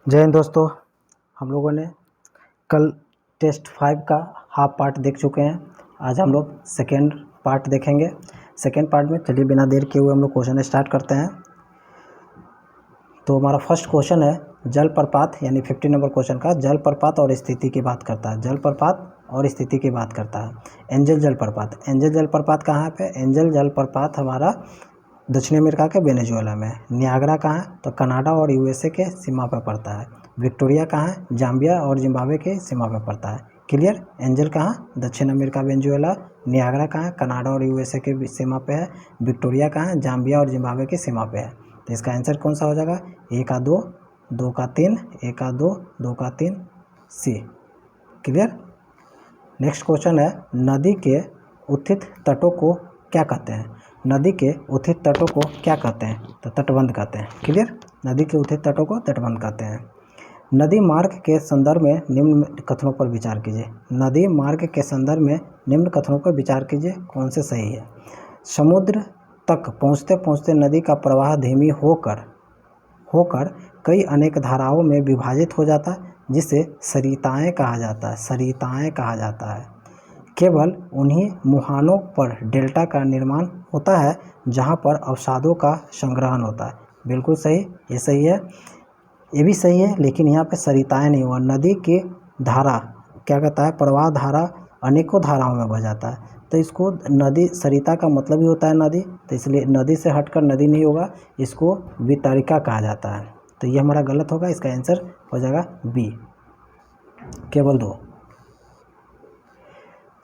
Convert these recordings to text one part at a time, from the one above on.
जय हिंद दोस्तों। हम लोगों ने कल टेस्ट 5 का हाफ पार्ट देख चुके हैं। आज हम लोग सेकेंड पार्ट देखेंगे। सेकेंड पार्ट में चलिए बिना देर किए हुए हम लोग क्वेश्चन स्टार्ट करते हैं। तो हमारा फर्स्ट क्वेश्चन है जलप्रपात, यानी 50 नंबर क्वेश्चन का जलप्रपात और स्थिति की बात करता है। जलप्रपात और स्थिति की बात करता है। एंजल जलप्रपात, एंजल जलप्रपात कहाँ पे? एंजल जलप्रपात हमारा दक्षिण अमेरिका के वेनेजुएला में। नियाग्रा कहाँ है? तो कनाडा और यूएसए के सीमा पर पड़ता है। विक्टोरिया कहाँ है? जाम्बिया और जिम्बाब्वे के सीमा पर पड़ता है। क्लियर? एंजल कहाँ? दक्षिण अमेरिका वेनेजुएला। नियाग्रा कहाँ है? कनाडा और यूएसए के सीमा पे है। विक्टोरिया कहाँ है? जाम्बिया और जिम्बाब्वे की सीमा पे है। तो इसका आंसर कौन सा हो जाएगा? 1 का 2, 2 का 3, 1 का 2, 2 का 3, सी। क्लियर? नेक्स्ट क्वेश्चन है नदी के उत्थित तटों को क्या कहते हैं? नदी के उत्थित तटों को क्या कहते हैं? तो तटबंध कहते हैं। क्लियर? नदी के उत्थित तटों को तटबंध कहते हैं। नदी मार्ग के संदर्भ में निम्न कथनों पर विचार कीजिए। नदी मार्ग के संदर्भ में निम्न कथनों पर विचार कीजिए, कौन से सही है? समुद्र तक पहुँचते पहुँचते नदी का प्रवाह धीमी होकर कई अनेक धाराओं में विभाजित हो जाता है, जिसे सरिताएं कहा जाता है। सरिताएं कहा जाता है। केवल उन्हीं मुहानों पर डेल्टा का निर्माण होता है जहां पर अवसादों का संग्रहण होता है। बिल्कुल सही, ये सही है, ये भी सही है, लेकिन यहाँ पे सरिताएं नहीं हुआ। नदी की धारा क्या कहता है? प्रवाह धारा अनेकों धाराओं में बह जाता है, तो इसको नदी, सरिता का मतलब ही होता है नदी, तो इसलिए नदी से हटकर नदी नहीं होगा, इसको वितरिका कहा जाता है। तो ये हमारा गलत होगा, इसका आंसर हो जाएगा बी, केवल 2।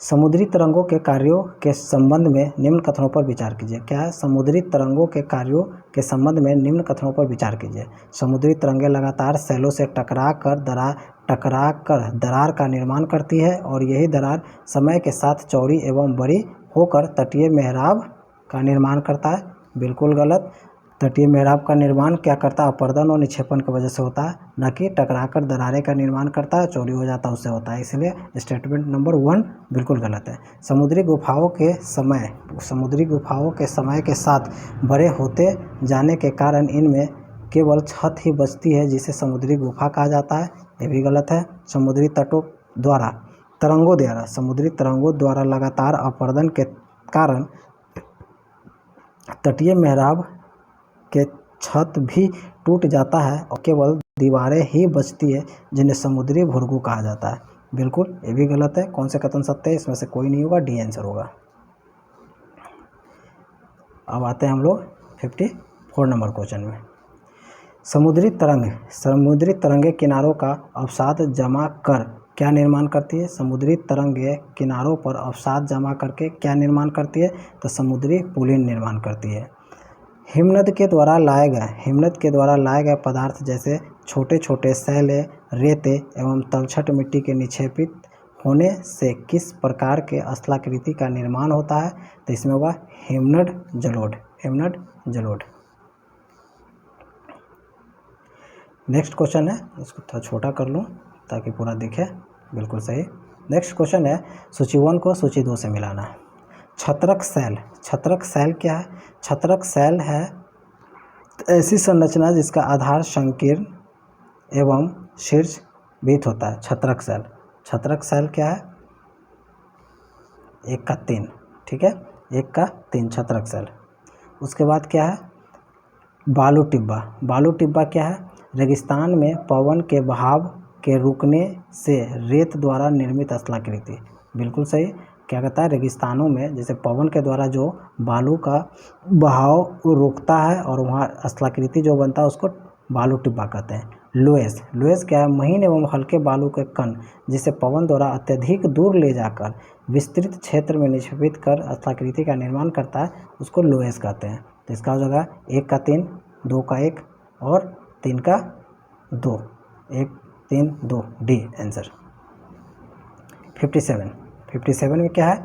समुद्री तरंगों के कार्यों के संबंध में निम्न कथनों पर विचार कीजिए। क्या है? समुद्री तरंगों के कार्यों के संबंध में निम्न कथनों पर विचार कीजिए। समुद्री तरंगें लगातार सैलों से टकरा कर दरार का निर्माण करती है, और यही दरार समय के साथ चौड़ी एवं बड़ी होकर तटीय मेहराब का निर्माण करता है। बिल्कुल गलत। तटीय मेहराब का निर्माण क्या करता है? अपरदन और निक्षेपण की वजह से होता है, न कि टकराकर दरारें का निर्माण करता है, चोरी हो जाता है उससे होता है। इसलिए स्टेटमेंट नंबर 1 बिल्कुल गलत है। समुद्री गुफाओं के समय के साथ बड़े होते जाने के कारण इनमें केवल छत ही बचती है, जिसे समुद्री गुफा कहा जाता है। ये भी गलत है। समुद्री तरंगों द्वारा लगातार अपरदन के कारण तटीय मेहराब के छत भी टूट जाता है और केवल दीवारें ही बचती है, जिन्हें समुद्री भुरगु कहा जाता है। बिल्कुल, ये भी गलत है। कौन से कथन सत्य है? इसमें से कोई नहीं होगा, डी आंसर होगा। अब आते हैं हम लोग 54 नंबर क्वेश्चन में। समुद्री तरंगें किनारों का अवसाद जमा कर क्या निर्माण करती है? समुद्री तरंगें किनारों पर अवसाद जमा करके क्या निर्माण करती है? तो समुद्री पुलिन निर्माण करती है। हिमनद के द्वारा लाए गए पदार्थ जैसे छोटे छोटे सैले, रेते एवं तलछट मिट्टी के निक्षेपित होने से किस प्रकार के स्थलाकृति का निर्माण होता है? तो इसमें होगा हिमनद जलोढ़। नेक्स्ट क्वेश्चन है, इसको थोड़ा छोटा कर लूँ ताकि पूरा दिखे। बिल्कुल सही। नेक्स्ट क्वेश्चन है सूची 1 को सूची 2 से मिलाना है। छत्रक सेल क्या है? छत्रक सेल है ऐसी संरचना जिसका आधार संकीर्ण एवं शीर्ष भीत होता है। छत्रक सेल क्या है? 1 का 3, ठीक है, 1 का 3 छत्रक सेल। उसके बाद क्या है? बालू टिब्बा क्या है? रेगिस्तान में पवन के बहाव के रुकने से रेत द्वारा निर्मित स्थलाकृति। बिल्कुल सही। क्या कहता है? रेगिस्तानों में जैसे पवन के द्वारा जो बालू का बहाव रोकता है और वहाँ स्थलाकृति जो बनता है उसको बालू टिब्बा कहते हैं। लोएस क्या है? महीन एवं हल्के बालू के कण जिसे पवन द्वारा अत्यधिक दूर ले जाकर विस्तृत क्षेत्र में निक्षेपित कर स्थलाकृति का निर्माण करता है, उसको लोएस कहते हैं। तो इसका हो जाएगा 1 का 3, 2 का 1 और 3 का 2, 1 3 2, डी आंसर। 57 में क्या है?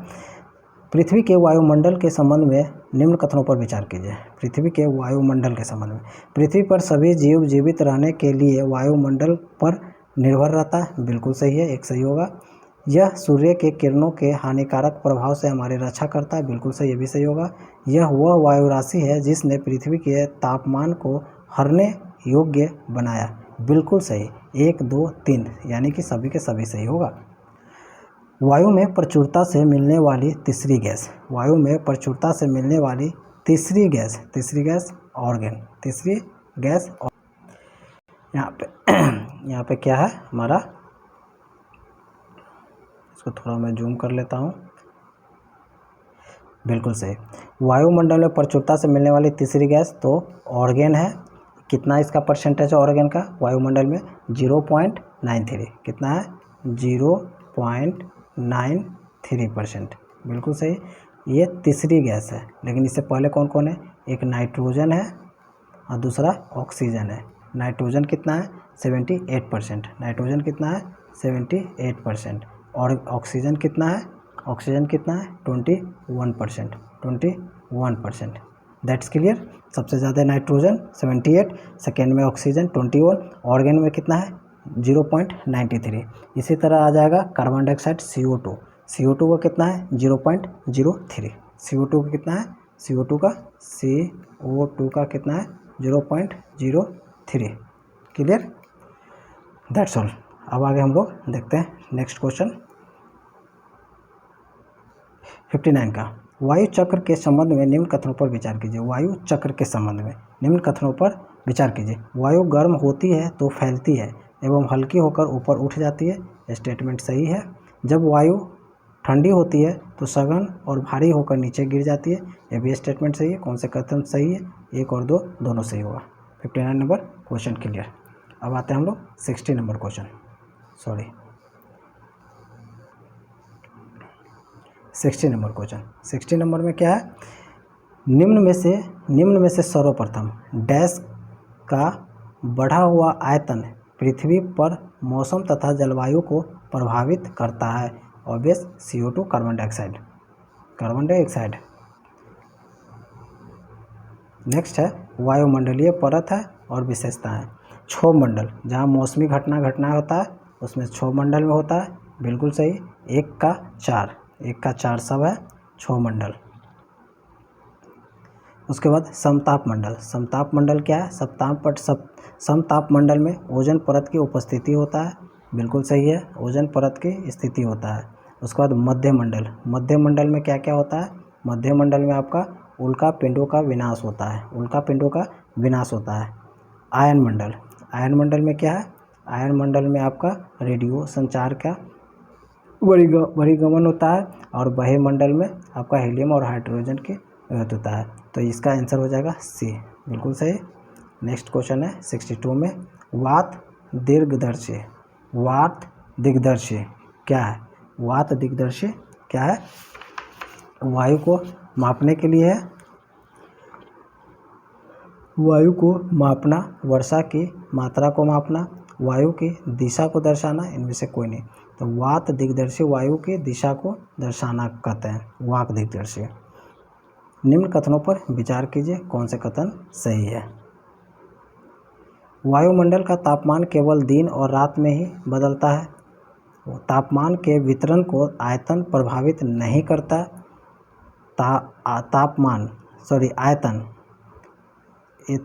पृथ्वी के वायुमंडल के संबंध में निम्न कथनों पर विचार कीजिए। पृथ्वी के वायुमंडल के संबंध में, पृथ्वी पर सभी जीव जीवित रहने के लिए वायुमंडल पर निर्भर रहता है। बिल्कुल सही है, 1 सही होगा। यह सूर्य के किरणों के हानिकारक प्रभाव से हमारी रक्षा करता है। बिल्कुल सही, ये भी सही होगा। यह वह वायु राशि है जिसने पृथ्वी के तापमान को हरने योग्य बनाया। बिल्कुल सही, 1 2 3 यानी कि सभी के सभी सही होगा। वायु में प्रचुरता से मिलने वाली तीसरी गैस, वायु में प्रचुरता से मिलने वाली तीसरी गैस ऑर्गन, तीसरी गैस। यहाँ पे क्या है हमारा, इसको थोड़ा मैं जूम कर लेता हूँ। बिल्कुल सही, वायुमंडल में प्रचुरता से मिलने वाली तीसरी गैस तो ऑर्गन है। कितना इसका परसेंटेज है ऑर्गन का वायुमंडल में? 0.93। कितना है? 0.93%। बिल्कुल सही, ये तीसरी गैस है। लेकिन इससे पहले कौन कौन है? एक नाइट्रोजन है और दूसरा ऑक्सीजन है। नाइट्रोजन कितना है? 78%। नाइट्रोजन कितना है? 78%। और ऑक्सीजन कितना है? ऑक्सीजन कितना है? 21%। 21%। That's clear. सबसे ज़्यादा नाइट्रोजन 78, सेकेंड में ऑक्सीजन 21, ऑर्गन में कितना है? 0.93। इसी तरह आ जाएगा कार्बन डाइऑक्साइड CO2। CO2 का कितना है? 0.03। CO2 का कितना है? CO2 का कितना है? 0.03। Clear, that's all. अब आगे हम लोग देखते हैं नेक्स्ट क्वेश्चन 59 का। वायु चक्र के संबंध में निम्न कथनों पर विचार कीजिए। वायु चक्र के संबंध में निम्न कथनों पर विचार कीजिए। वायु गर्म होती है तो फैलती है एवं हल्की होकर ऊपर उठ जाती है। स्टेटमेंट सही है। जब वायु ठंडी होती है तो सघन और भारी होकर नीचे गिर जाती है। यह भी स्टेटमेंट सही है। कौन से कथन सही है? 1 और 2 दोनों सही होगा। 59 नंबर क्वेश्चन क्लियर। अब आते हैं हम लोग 60 number question, 60 number question. 60 number में क्या है? निम्न में से सर्वप्रथम डैश का बढ़ा हुआ आयतन पृथ्वी पर मौसम तथा जलवायु को प्रभावित करता है। Obvious CO2 carbon dioxide. Next है वायुमंडलीय परत है और विशेषताएं। क्षोभ मंडल, जहाँ मौसमी घटना होता है उसमें क्षोभ मंडल में होता है। बिल्कुल सही, 1 का 4 सब है क्षोभ मंडल। उसके बाद समताप मंडल क्या है? समताप मंडल में ओजोन परत की उपस्थिति होता है। बिल्कुल सही है, ओजोन परत की स्थिति होता है। उसके बाद मध्य मंडल में क्या क्या होता है? मध्य मंडल में आपका उल्का पिंडों का विनाश होता है। आयन मंडल में क्या है? आयन मंडल में आपका रेडियो संचार का बहिर्गमन होता है। और बहे मंडल में आपका हीलियम और हाइड्रोजन की होता है। तो इसका आंसर हो जाएगा C। बिल्कुल सही। नेक्स्ट क्वेश्चन है 62 में। वात दिग्दर्शी क्या है? वात दिग्दर्शी क्या है? वायु को मापने के लिए है। वायु को मापना, वर्षा की मात्रा को मापना, वायु की दिशा को दर्शाना, इनमें से कोई नहीं। तो वात दिग्दर्शी वायु की दिशा को दर्शाना कहते हैं, वाक दिग्दर्शी। निम्न कथनों पर विचार कीजिए, कौन से कथन सही है? वायुमंडल का तापमान केवल दिन और रात में ही बदलता है। तापमान के वितरण को आयतन प्रभावित नहीं करता।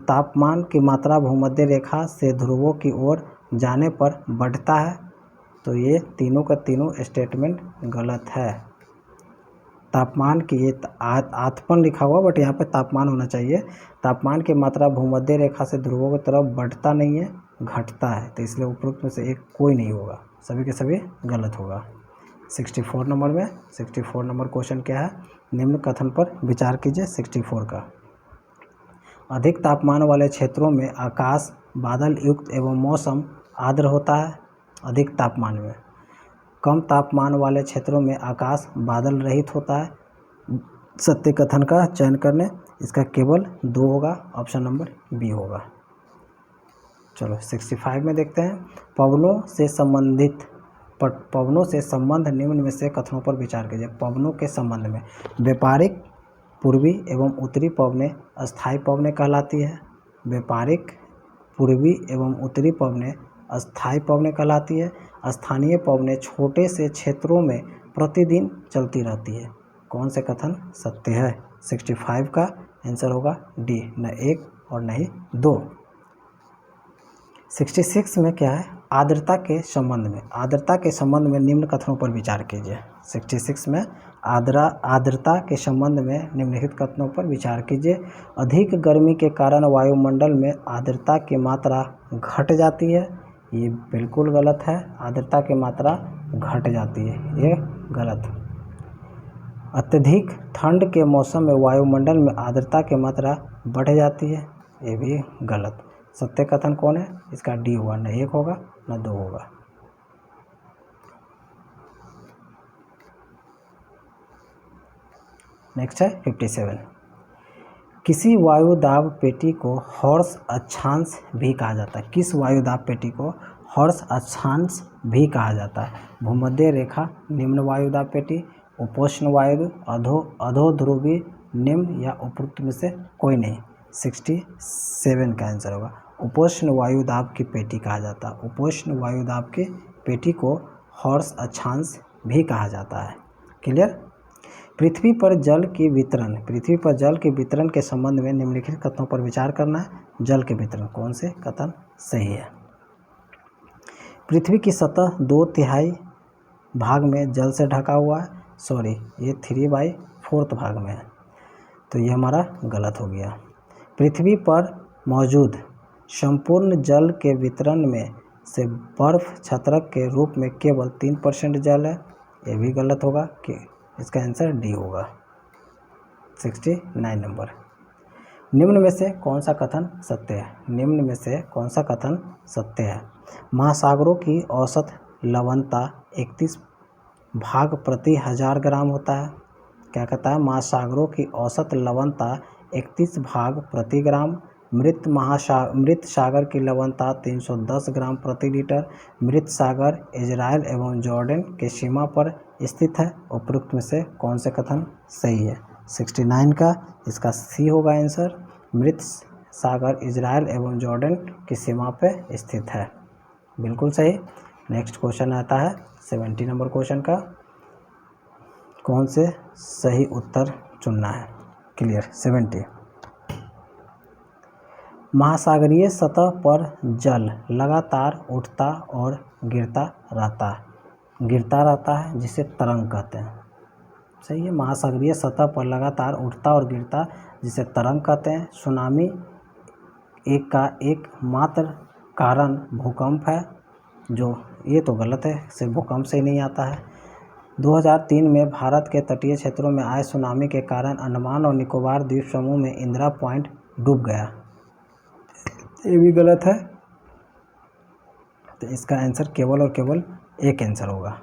तापमान की मात्रा भूमध्य रेखा से ध्रुवों की ओर जाने पर बढ़ता है। तो ये तीनों का तीनों स्टेटमेंट गलत है। तापमान की, ये आतपन लिखा हुआ बट यहाँ पे तापमान होना चाहिए। तापमान की मात्रा भूमध्य रेखा से ध्रुवों की तरफ बढ़ता नहीं है, घटता है। तो इसलिए उपरोक्त में से एक कोई नहीं होगा, सभी के सभी गलत होगा। 64 नंबर क्वेश्चन क्या है? निम्न कथन पर विचार कीजिए 64 का। अधिक तापमान वाले क्षेत्रों में आकाश बादल युक्त एवं मौसम आर्द्र होता है। अधिक तापमान में। कम तापमान वाले क्षेत्रों में आकाश बादल रहित होता है। सत्य कथन का चयन करने, इसका केवल 2 होगा, ऑप्शन नंबर B होगा। चलो 65 में देखते हैं। पवनों से संबंध निम्न में से कथनों पर विचार कीजिए। पवनों के संबंध में व्यापारिक पूर्वी एवं उत्तरी पवनें अस्थायी पवनें कहलाती है। व्यापारिक पूर्वी एवं उत्तरी पवनें अस्थायी पवनें कहलाती है। स्थानीय पवनें छोटे से क्षेत्रों में प्रतिदिन चलती रहती है। कौन से कथन सत्य है? 65 का आंसर होगा D, न 1 और न ही 2। 66 में क्या है, आर्द्रता के संबंध में, आर्द्रता के संबंध में निम्न कथनों पर विचार कीजिए। 66 में आर्द्रता के संबंध में निम्नलिखित कथनों पर विचार कीजिए। अधिक गर्मी के कारण वायुमंडल में आर्द्रता की मात्रा घट जाती है, ये बिल्कुल गलत है। आर्द्रता की मात्रा घट जाती है, ये गलत। अत्यधिक ठंड के मौसम में वायुमंडल में आर्द्रता की मात्रा बढ़ जाती है, ये भी गलत। सत्य कथन कौन है, इसका डी होगा, न 1 होगा न 2 होगा। नेक्स्ट है 57। किसी वायुदाब पेटी को हॉर्स अक्षांश भी कहा जाता है। किस वायुदाब पेटी को हॉर्स अक्षांश भी कहा जाता है? भूमध्य रेखा निम्न वायुदाब पेटी, उपोष्ण वायु, अधोध्रुवी निम्न, या उपरोक्त में से कोई नहीं। 67 का आंसर होगा। उपोष्ण वायुदाब की पेटी कहा जाता है। उपोष्ण वायुदाब की पेटी को हॉर्स अक्षांश भी कहा जाता है। क्लियर। पृथ्वी पर जल के वितरण, पृथ्वी पर जल के वितरण के संबंध में निम्नलिखित कथनों पर विचार करना है। जल के वितरण, कौन से कथन सही है? पृथ्वी की सतह 2/3 भाग में जल से ढका हुआ है। सॉरी, ये 3/4 भाग में है, तो ये हमारा गलत हो गया। पृथ्वी पर मौजूद संपूर्ण जल के वितरण में से बर्फ छत्रक के रूप में केवल 3% जल है, ये भी गलत होगा। कि इसका आंसर डी होगा, 69 नंबर। निम्न में से कौन सा कथन सत्य है? निम्न में से कौन सा कथन सत्य है? महासागरों की औसत लवणता 31 भाग प्रति 1000 ग्राम होता है। क्या कहता है? महासागरों की औसत लवणता 31 भाग प्रति ग्राम। मृत सागर की लवणता 310 ग्राम प्रति लीटर। मृत सागर इजराइल एवं जॉर्डन के सीमा पर स्थित है। उपरोक्त में से कौन से कथन सही है? 69 का, इसका सी होगा आंसर। मृत सागर इजराइल एवं जॉर्डन की सीमा पर स्थित है, बिल्कुल सही। नेक्स्ट क्वेश्चन आता है 70 नंबर क्वेश्चन का, कौन से सही उत्तर चुनना है। क्लियर। 70। महासागरीय सतह पर जल लगातार उठता और गिरता रहता है, जिसे तरंग कहते हैं। सही है। महासागरीय सतह पर लगातार उठता और गिरता, जिसे तरंग कहते हैं। सुनामी का एकमात्र कारण भूकंप है, जो ये तो गलत है, सिर्फ भूकंप से ही नहीं आता है। 2003 में भारत के तटीय क्षेत्रों में आए सुनामी के कारण अंडमान और निकोबार द्वीप समूह में इंदिरा पॉइंट डूब गया, ये भी गलत है। तो इसका आंसर केवल और केवल एक आंसर होगा।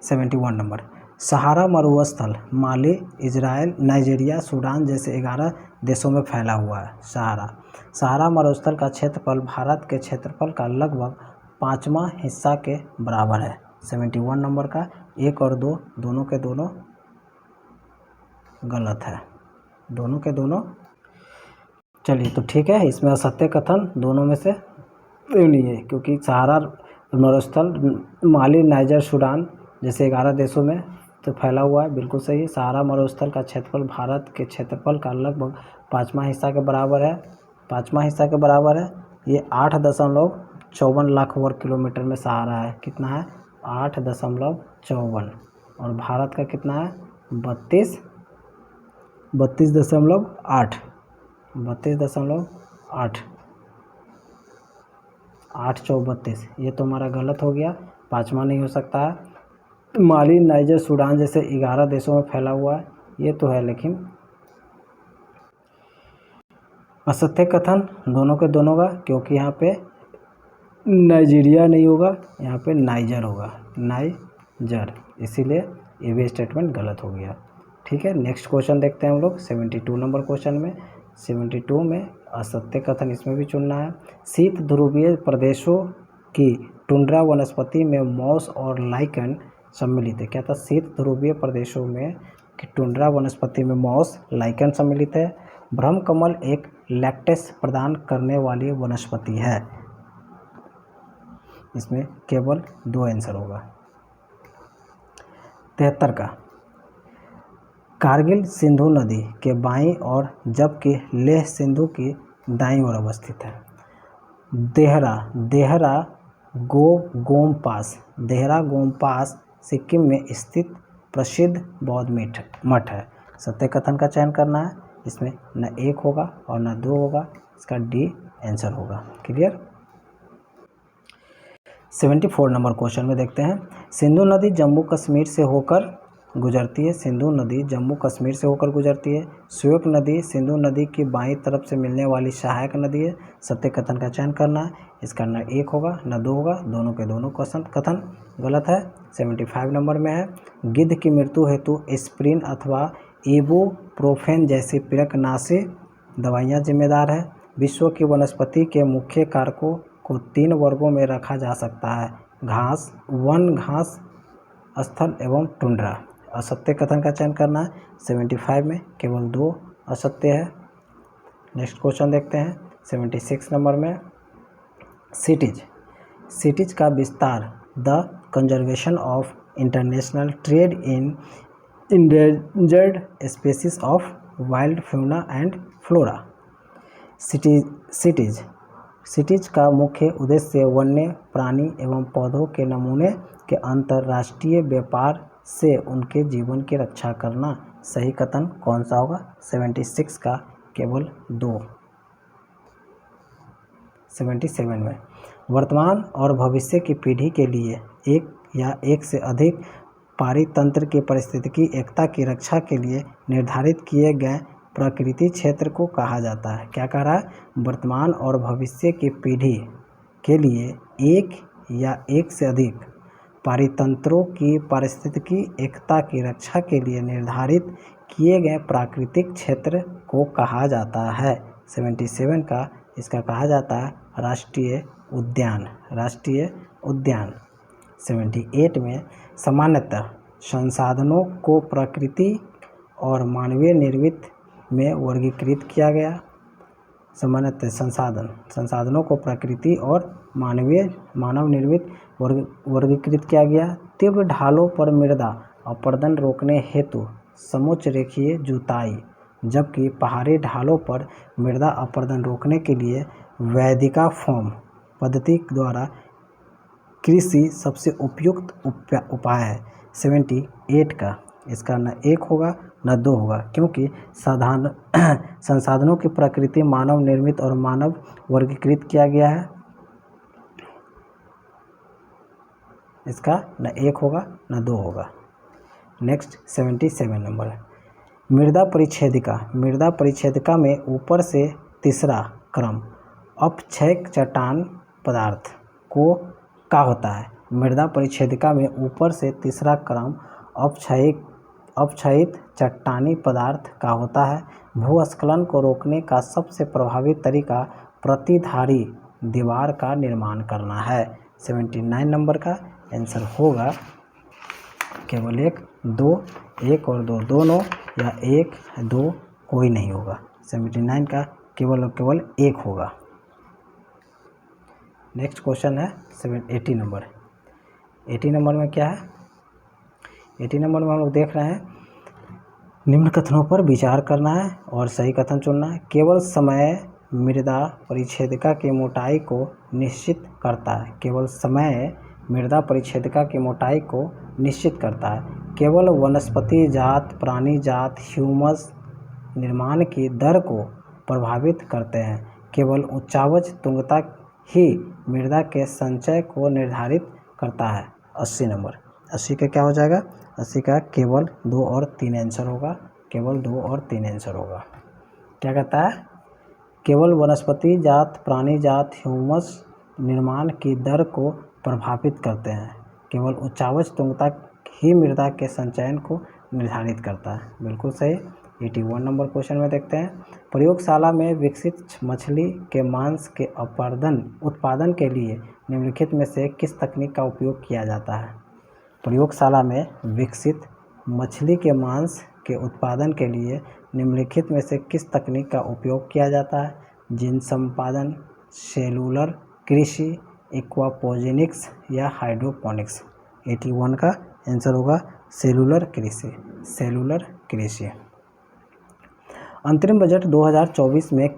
71 नंबर। सहारा मरुस्थल माली, इजराइल, नाइजीरिया, सूडान जैसे 11 देशों में फैला हुआ है। सहारा मरुस्थल का क्षेत्रफल भारत के क्षेत्रफल का लगभग 5वां हिस्सा के बराबर है। 71 नंबर का 1 और 2 दोनों के दोनों गलत है, दोनों के दोनों। चलिए तो ठीक है, इसमें असत्य कथन दोनों में से नहीं है, क्योंकि सहारा मरुस्थल माली, नाइजर, सूडान जैसे 11 देशों में तो फैला हुआ है, बिल्कुल सही है। सहारा मरुस्थल का क्षेत्रफल भारत के क्षेत्रफल का लगभग 5वां हिस्सा के बराबर है, 5वां हिस्सा के बराबर है। ये 8.54 लाख वर्ग किलोमीटर में सहारा है। कितना है? 8.54। और भारत का कितना है? 32.8 8 चौक 32, ये तो हमारा गलत हो गया, 5वां नहीं हो सकता है। माली, नाइजर, सूडान जैसे 11 देशों में फैला हुआ है, ये तो है, लेकिन असत्य कथन दोनों के दोनों का, क्योंकि यहाँ पे नाइजीरिया नहीं होगा, यहाँ पे नाइजर होगा, नाइजर, इसीलिए ये भी स्टेटमेंट गलत हो गया। ठीक है, नेक्स्ट क्वेश्चन देखते हैं हम लोग 72 नंबर क्वेश्चन में। 72 में असत्य कथन इसमें भी चुनना है। शीत ध्रुवीय प्रदेशों की टुंड्रा वनस्पति में मॉस और लाइकन सम्मिलित है। क्या था? शीत ध्रुवीय प्रदेशों में की टुंड्रा वनस्पति में मॉस, लाइकन सम्मिलित है। ब्रह्मकमल एक लैक्टेस प्रदान करने वाली वनस्पति है। इसमें केवल 2 आंसर होगा। 73 का कारगिल सिंधु नदी के बाईं ओर जबकि लेह सिंधु की दाईं ओर अवस्थित है। देहरा गोम पास सिक्किम में स्थित प्रसिद्ध बौद्ध मठ है। सत्य कथन का चयन करना है। इसमें न 1 होगा और न 2 होगा, इसका डी आंसर होगा। क्लियर। 74 नंबर क्वेश्चन में देखते हैं। सिंधु नदी जम्मू कश्मीर से होकर गुजरती है। सिंधु नदी जम्मू कश्मीर से होकर गुजरती है। श्वेत नदी सिंधु नदी की बाईं तरफ से मिलने वाली सहायक नदी है। सत्य कथन का चयन करना है। इसका न 1 होगा न 2 होगा, दोनों के दोनों कथन गलत है। 75 नंबर में है। गिद्ध की मृत्यु हेतु एस्प्रिन अथवा इबुप्रोफेन जैसी पीड़कनाशी दवाइयाँ जिम्मेदार है। विश्व की वनस्पति के मुख्य कारकों को 3 वर्गों में रखा जा सकता है। घास, वन घास, स्थल एवं टुंड्रा। असत्य कथन का चयन करना है। 75 में केवल 2 असत्य है। नेक्स्ट क्वेश्चन देखते हैं। 76 नंबर में सिटीज का विस्तार the conservation of international trade in endangered species of wild fauna and flora. Cities का मुख्य उद्देश्य वन्य प्राणी एवं पौधों के नमूने के अंतर्राष्ट्रीय व्यापार से उनके जीवन की रक्षा करना। सही कथन कौन सा होगा? 76 का केवल 2। 77 में वर्तमान और भविष्य की पीढ़ी के लिए एक या एक से अधिक पारितंत्र की पारिस्थितिकी एकता की रक्षा के लिए निर्धारित किए गए प्रकृति क्षेत्र को कहा जाता है। क्या कह रहा है? वर्तमान और भविष्य की पीढ़ी के लिए एक या एक से अधिक पारितंत्रों की पारिस्थितिकी एकता की रक्षा के लिए निर्धारित किए गए प्राकृतिक क्षेत्र को कहा जाता है। 77 का इसका कहा जाता है राष्ट्रीय उद्यान। 78 में सामान्यतः संसाधनों को प्रकृति और मानवीय निर्मित में वर्गीकृत किया गया। सामान्यतः संसाधनों को प्रकृति और मानव निर्मित वर्गीकृत किया गया। तीव्र ढालों पर मृदा अपरदन रोकने हेतु समोच्च रेखीय जुताई, जबकि पहाड़ी ढालों पर मृदा अपरदन रोकने के लिए वैदिका फोम पद्धति द्वारा कृषि सबसे उपयुक्त उपाय है। 78 का इसका न 1 होगा न 2 होगा, क्योंकि संसाधनों की प्रकृति मानव निर्मित और मानव वर्गीकृत किया गया है। इसका न 1 होगा न 2 होगा। नेक्स्ट 77 नंबर है। मृदा परिच्छेदिका में ऊपर से तीसरा क्रम अपक्षयक चट्टान पदार्थ का होता है। मृदा परिच्छेदिका में ऊपर से तीसरा क्रम अपक्षयित चट्टानी पदार्थ का होता है। भूस्खलन को रोकने का सबसे प्रभावी तरीका प्रतिधारी दीवार का निर्माण करना है। 79 नंबर का आंसर होगा केवल 1, 2, 1 और 2 दोनों, या 1, 2 कोई नहीं होगा। 79 का केवल 1 होगा। नेक्स्ट क्वेश्चन है 80 नंबर। 80 नंबर में क्या है? 80 नंबर में हम लोग देख रहे हैं निम्न कथनों पर विचार करना है और सही कथन चुनना है। केवल समय मृदा परिच्छेदिका की मोटाई को निश्चित करता है। केवल समय मृदा परिच्छेदिका की मोटाई को निश्चित करता है। केवल वनस्पति जात, प्राणी जात ह्यूमस निर्माण की दर को प्रभावित करते हैं। केवल उच्चावच तुंगता ही मृदा के संचय को निर्धारित करता है। 80 नंबर। 80 का क्या हो जाएगा? 80 का केवल 2 और 3 आंसर होगा। केवल 2 और 3 आंसर होगा। क्या कहता है? केवल वनस्पति जात, प्राणी जात ह्यूमस निर्माण की दर को प्रभावित करते हैं। केवल उच्चावच तुंगता ही मृदा के संचयन को निर्धारित करता है। बिल्कुल सही। 81 नंबर क्वेश्चन में देखते हैं। प्रयोगशाला में विकसित मछली के मांस के उत्पादन के लिए निम्नलिखित में से किस तकनीक का उपयोग किया जाता है? प्रयोगशाला में विकसित मछली के मांस के उत्पादन के लिए निम्नलिखित में से किस तकनीक का उपयोग किया जाता है? जीन संपादन, सेलुलर कृषि, एक्वापोजेनिक्स या हाइड्रोपोनिक्स। 81 का आंसर होगा सेलुलर कृषि। अंतरिम बजट 2024 में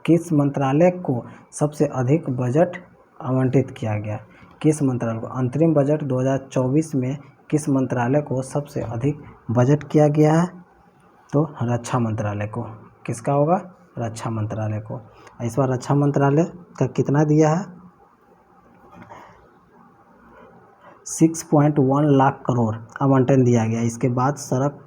किस मंत्रालय को सबसे अधिक बजट आवंटित किया गया? किस मंत्रालय को? अंतरिम बजट 2024 में किस मंत्रालय को सबसे अधिक बजट किया गया है? तो रक्षा मंत्रालय को। किसका होगा? रक्षा मंत्रालय को। इस बार रक्षा मंत्रालय का कितना दिया है? 6.1 लाख करोड़ आवंटन दिया गया। इसके बाद सड़क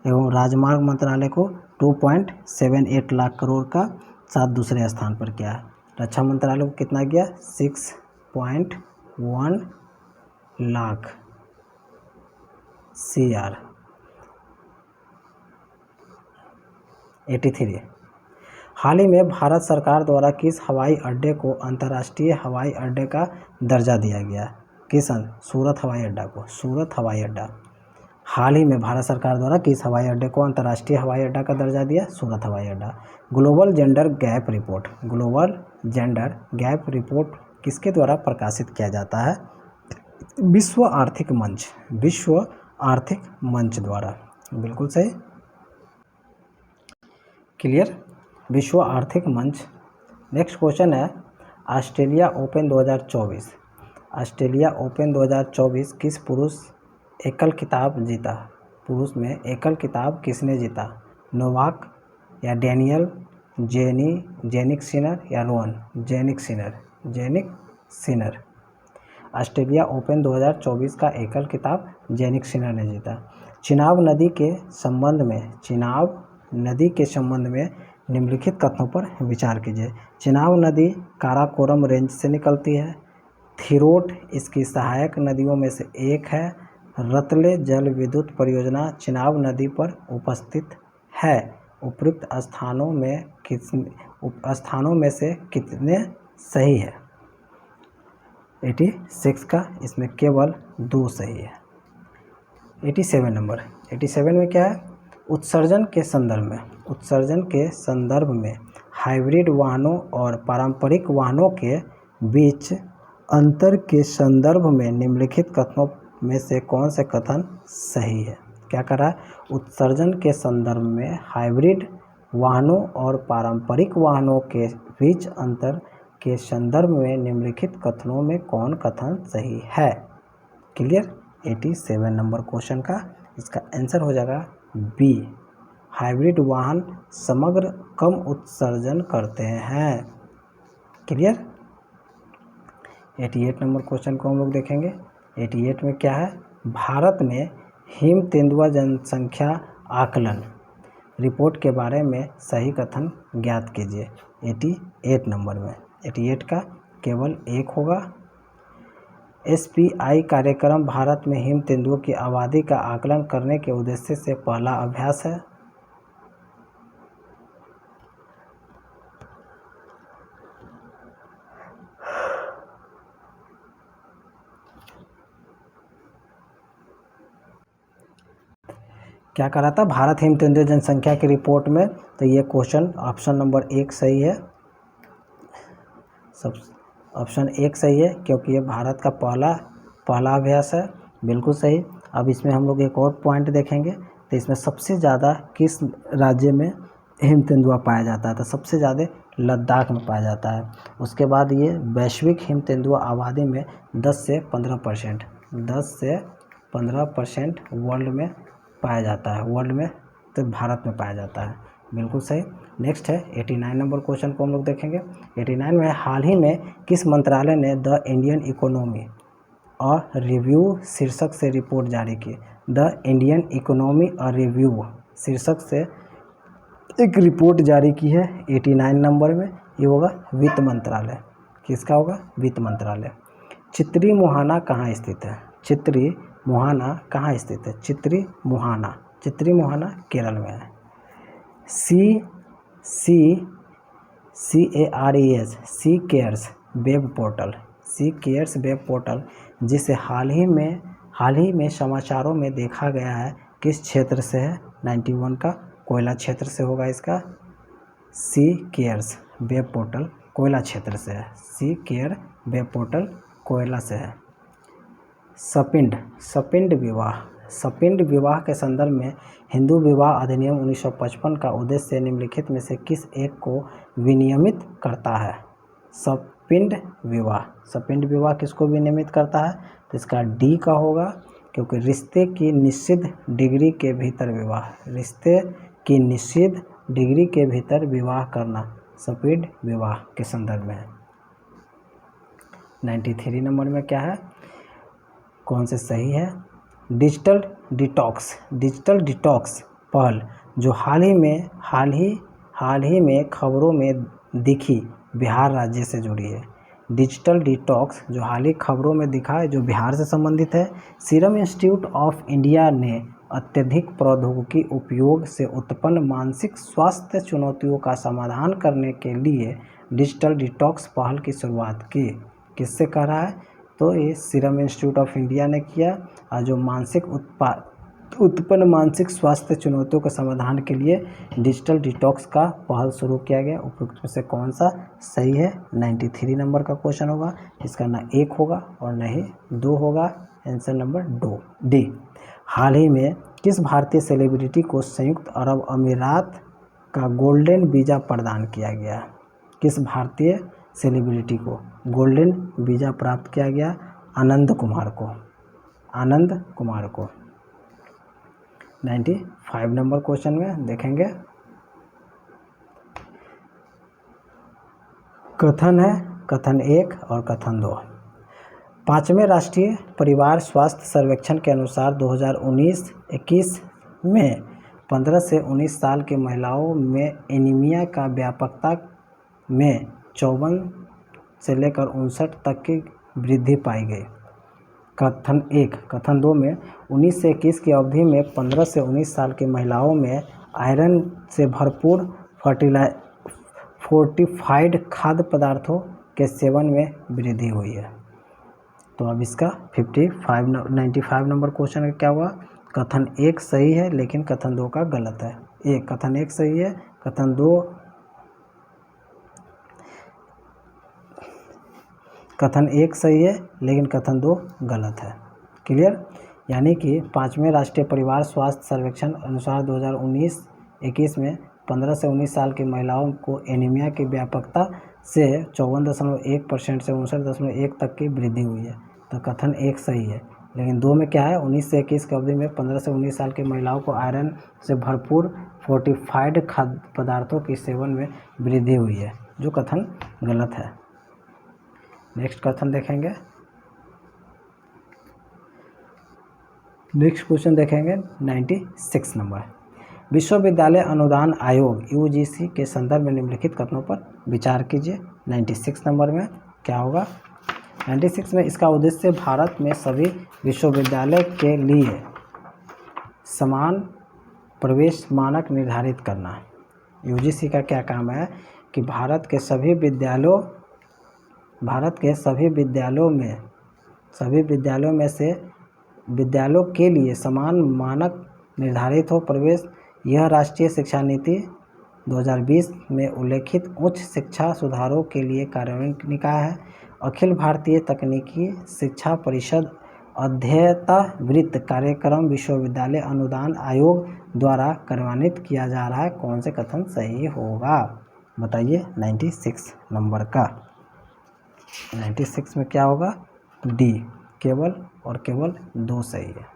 एवं राजमार्ग मंत्रालय को 2.78 लाख करोड़ का साथ दूसरे स्थान पर किया है। रक्षा मंत्रालय को कितना गया? 6.1 लाख CR 83। हाल ही में भारत सरकार द्वारा किस हवाई अड्डे को अंतर्राष्ट्रीय हवाई अड्डे का दर्जा दिया गया? किस? सूरत हवाई अड्डा को। सूरत हवाई अड्डा। हाल ही में भारत सरकार द्वारा किस हवाई अड्डे को अंतर्राष्ट्रीय हवाई अड्डा का दर्जा दिया? सूरत हवाई अड्डा। Global gender gap report. Global gender gap report किसके द्वारा प्रकाशित किया जाता है? विश्व आर्थिक मंच। विश्व आर्थिक मंच द्वारा। बिल्कुल सही, क्लियर। विश्व आर्थिक मंच। नेक्स्ट क्वेश्चन है ऑस्ट्रेलिया ओपन 2024। ऑस्ट्रेलिया ओपन 2024 किस पुरुष एकल खिताब जीता? पुरुष में एकल खिताब किसने जीता? नोवाक या डैनियल जेनिक सिनर या Rohan Jannik Sinner. Australia open 2024 का एकल खिताब जेनिक सिनर ने जीता। चिनाब नदी के संबंध में निम्नलिखित कथनों पर विचार कीजिए। चिनाब नदी काराकोरम रेंज से निकलती है। थिरोट इसकी सहायक नदियों में से एक है। रतले जल विद्युत परियोजना चिनाब नदी पर उपस्थित है। उपयुक्त स्थानों में से कितने सही है? 86 का इसमें केवल 2 सही है। 87 नंबर। 87 में क्या है? उत्सर्जन के संदर्भ में हाइब्रिड वाहनों और पारंपरिक वाहनों के बीच अंतर के संदर्भ में निम्नलिखित कथनों में से कौन से कथन सही है? क्या कर रहा है? उत्सर्जन के संदर्भ में हाइब्रिड वाहनों और पारंपरिक वाहनों के बीच अंतर के संदर्भ में निम्नलिखित कथनों में कौन कथन सही है? क्लियर। 87 नंबर क्वेश्चन का इसका आंसर हो जाएगा बी। हाइब्रिड वाहन समग्र कम उत्सर्जन करते हैं। क्लियर। 88 नंबर क्वेश्चन को हम लोग देखेंगे। 88 में क्या है? भारत में हिम तेंदुआ जनसंख्या आकलन रिपोर्ट के बारे में सही कथन ज्ञात कीजिए। 88 नंबर में 88 का केवल 1 होगा। SPI कार्यक्रम भारत में हिम तेंदुओं की आबादी का आकलन करने के उद्देश्य से पहला अभ्यास है। क्या करा था? भारत हिम तेंदुआ जनसंख्या की रिपोर्ट में, तो ये क्वेश्चन ऑप्शन नंबर 1 सही है। सब ऑप्शन 1 सही है क्योंकि ये भारत का पहला अभ्यास है। बिल्कुल सही। अब इसमें हम लोग एक और पॉइंट देखेंगे, तो इसमें सबसे ज़्यादा किस राज्य में हिम तेंदुआ पाया जाता है? तो सबसे ज़्यादा लद्दाख में पाया जाता है। उसके बाद ये वैश्विक हिम तेंदुआ आबादी में 10 से 15% वर्ल्ड में पाया जाता है। वर्ल्ड में तो भारत में पाया जाता है। बिल्कुल सही। नेक्स्ट है 89 नंबर क्वेश्चन को हम लोग देखेंगे। 89 में हाल ही में किस मंत्रालय ने द इंडियन इकोनॉमी और रिव्यू शीर्षक से रिपोर्ट जारी की? द इंडियन इकोनॉमी और रिव्यू शीर्षक से एक रिपोर्ट जारी की है 89 नंबर में। ये होगा वित्त मंत्रालय। किसका होगा? वित्त मंत्रालय। चित्री मुहाना कहाँ स्थित है? चित्री मुहाना कहाँ स्थित है? चित्री मुहाना केरल में है। सी केयर्स वेब पोर्टल जिसे हाल ही में समाचारों में देखा गया है, किस क्षेत्र से है? 91 का कोयला क्षेत्र से होगा इसका। सी केयर्स वेब पोर्टल कोयला क्षेत्र से है। सी केयर वेब पोर्टल कोयला से है। सपिंड विवाह सपिंड विवाह के संदर्भ में हिंदू विवाह अधिनियम 1955 का उद्देश्य निम्नलिखित में से किस एक को विनियमित करता है? सपिंड विवाह किसको विनियमित करता है? तो इसका डी का होगा, क्योंकि रिश्ते की निश्चित डिग्री के भीतर विवाह करना सपिंड विवाह के संदर्भ में है। 93 नंबर में क्या है, कौन से सही है? डिजिटल डिटॉक्स पहल जो हाल ही में खबरों में दिखी बिहार राज्य से जुड़ी है। डिजिटल डिटॉक्स जो हाल ही खबरों में दिखा है, जो बिहार से संबंधित है। सीरम इंस्टीट्यूट ऑफ इंडिया ने अत्यधिक प्रौद्योगिकी उपयोग से उत्पन्न मानसिक स्वास्थ्य चुनौतियों का समाधान करने के लिए डिजिटल डिटॉक्स पहल की शुरुआत की। किससे कर रहा है? तो ये सीरम इंस्टीट्यूट ऑफ इंडिया ने किया, और जो उत्पन्न मानसिक स्वास्थ्य चुनौतियों के समाधान के लिए डिजिटल डिटॉक्स का पहल शुरू किया गया। उपयुक्त में से कौन सा सही है? 93 नंबर का क्वेश्चन होगा। इसका ना 1 होगा और न ही 2 होगा। Answer number D. हाल ही में किस भारतीय सेलिब्रिटी को संयुक्त अरब अमीरात का गोल्डन वीज़ा प्रदान किया गया? किस भारतीय सेलिब्रिटी को गोल्डन वीज़ा प्राप्त किया गया? आनंद कुमार को। 95 नंबर क्वेश्चन में देखेंगे, कथन है कथन 1 और कथन 2। 5वें राष्ट्रीय परिवार स्वास्थ्य सर्वेक्षण के अनुसार 2019-21 में 15 से 19 साल की महिलाओं में एनीमिया का व्यापकता में 54 से लेकर 59 तक की वृद्धि पाई गई। कथन 1। कथन 2 में 19 से 21 की अवधि में 15 से 19 साल की महिलाओं में आयरन से भरपूर फोर्टिफाइड खाद्य पदार्थों के सेवन में वृद्धि हुई है। तो अब इसका 95 नंबर क्वेश्चन का क्या हुआ? कथन 1 सही है, लेकिन कथन 2 का गलत है। कथन 1 सही है, कथन 1 सही है, लेकिन कथन 2 गलत है। क्लियर? यानी कि 5वें राष्ट्रीय परिवार स्वास्थ्य सर्वेक्षण अनुसार 2019-21 में 15 से 19 साल की महिलाओं को एनीमिया की व्यापकता से 54.1% से 59.1 तक की वृद्धि हुई है। तो कथन 1 सही है, लेकिन 2 में क्या है? 19 से 21 की अवधि में 15 से 19 साल की महिलाओं को आयरन से भरपूर फोर्टिफाइड खाद्य पदार्थों के सेवन में वृद्धि हुई है, जो कथन गलत है। नेक्स्ट कथन देखेंगे। नेक्स्ट क्वेश्चन देखेंगे 96 नंबर। विश्वविद्यालय अनुदान आयोग यूजीसी के संदर्भ में निम्नलिखित कथनों पर विचार कीजिए। 96 नंबर में क्या होगा? 96 में इसका उद्देश्य भारत में सभी विश्वविद्यालय के लिए समान प्रवेश मानक निर्धारित करना। यूजीसी का क्या काम है कि भारत के सभी विद्यालयों में से विद्यालयों के लिए समान मानक निर्धारित हो प्रवेश। यह राष्ट्रीय शिक्षा नीति 2020 में उल्लेखित उच्च शिक्षा सुधारों के लिए कार्यान्वित निकाय है। अखिल भारतीय तकनीकी शिक्षा परिषद अध्येता वृत्त कार्यक्रम विश्वविद्यालय अनुदान आयोग द्वारा कार्यान्वित किया जा रहा है। कौन से कथन सही होगा? बताइए। 96 नंबर का 96 में क्या होगा? डी, केवल और केवल 2 सही है।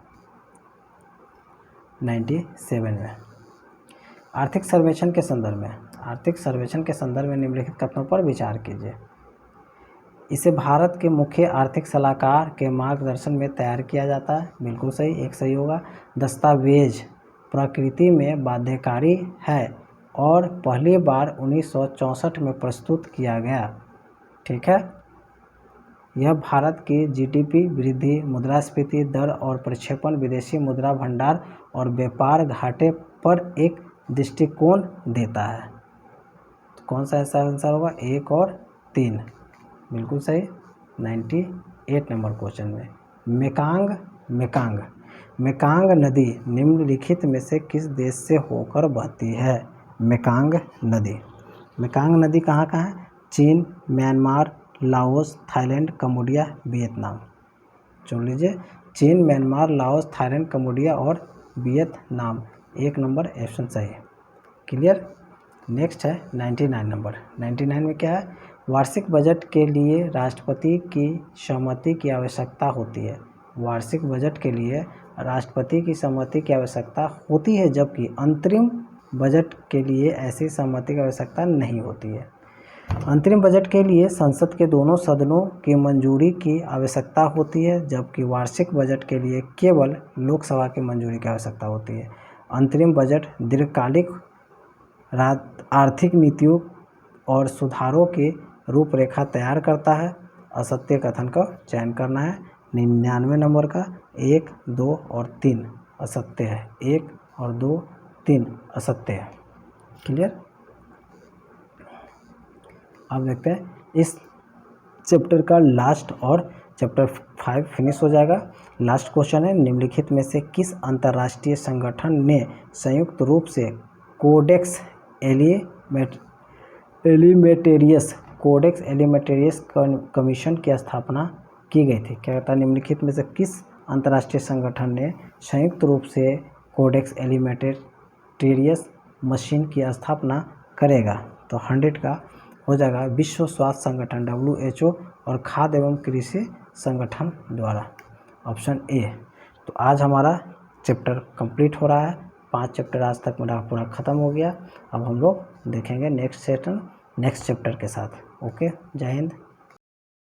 97 में आर्थिक सर्वेक्षण के संदर्भ में निम्नलिखित कथनों पर विचार कीजिए। इसे भारत के मुख्य आर्थिक सलाहकार के मार्गदर्शन में तैयार किया जाता है। बिल्कुल सही, 1 सही होगा। दस्तावेज प्रकृति में बाध्यकारी है और पहली बार 1964 में प्रस्तुत किया गया। ठीक है। यह भारत की जीडीपी वृद्धि, मुद्रास्फीति दर और प्रक्षेपण, विदेशी मुद्रा भंडार और व्यापार घाटे पर एक दृष्टिकोण देता है। तो कौन सा ऐसा आंसर होगा? 1 और 3 बिल्कुल सही। 98 नंबर क्वेश्चन में मेकांग नदी निम्नलिखित में से किस देश से होकर बहती है? मेकांग नदी कहाँ है? चीन, Myanmar, Laos, Thailand, Cambodia, Vietnam. चुन लीजिए। चीन, म्यांमार, लाओस, थाईलैंड, कम्बोडिया और वियतनाम। 1 नंबर ऑप्शन सही है। क्लियर। नेक्स्ट है 99 नंबर। 99 में क्या है, वार्षिक बजट के लिए राष्ट्रपति की सहमति की आवश्यकता होती है। वार्षिक बजट के लिए राष्ट्रपति की सहमति की आवश्यकता होती है, जबकि अंतरिम बजट के लिए ऐसी सहमति की आवश्यकता नहीं होती है। अंतरिम बजट के लिए संसद के दोनों सदनों की मंजूरी की आवश्यकता होती है, जबकि वार्षिक बजट के लिए केवल लोकसभा की मंजूरी की आवश्यकता होती है। अंतरिम बजट दीर्घकालिक आर्थिक नीतियों और सुधारों की रूपरेखा तैयार करता है। असत्य कथन का चयन करना है। 99 नंबर का 1, 2 और 3 असत्य है। 1 और 2, 3 असत्य है। क्लियर। अब देखते हैं इस चैप्टर का लास्ट, और चैप्टर 5 फिनिश हो जाएगा। लास्ट क्वेश्चन है, निम्नलिखित में से किस अंतर्राष्ट्रीय संगठन ने संयुक्त रूप से कोडेक्स एलिमेंटेरियस कमीशन की स्थापना की गई थी। क्या कहता है, निम्नलिखित में से किस अंतर्राष्ट्रीय संगठन ने संयुक्त रूप से कोडेक्स एलिमेंटेरियस मशीन की स्थापना करेगा। तो 100 का हो जाएगा विश्व स्वास्थ्य संगठन WHO और खाद्य एवं कृषि संगठन द्वारा। Option A. तो आज हमारा चैप्टर कंप्लीट हो रहा है। 5 चैप्टर आज तक मेरा पूरा ख़त्म हो गया। अब हम लोग देखेंगे नेक्स्ट सेशन नेक्स्ट चैप्टर के साथ। ओके, जय हिंद।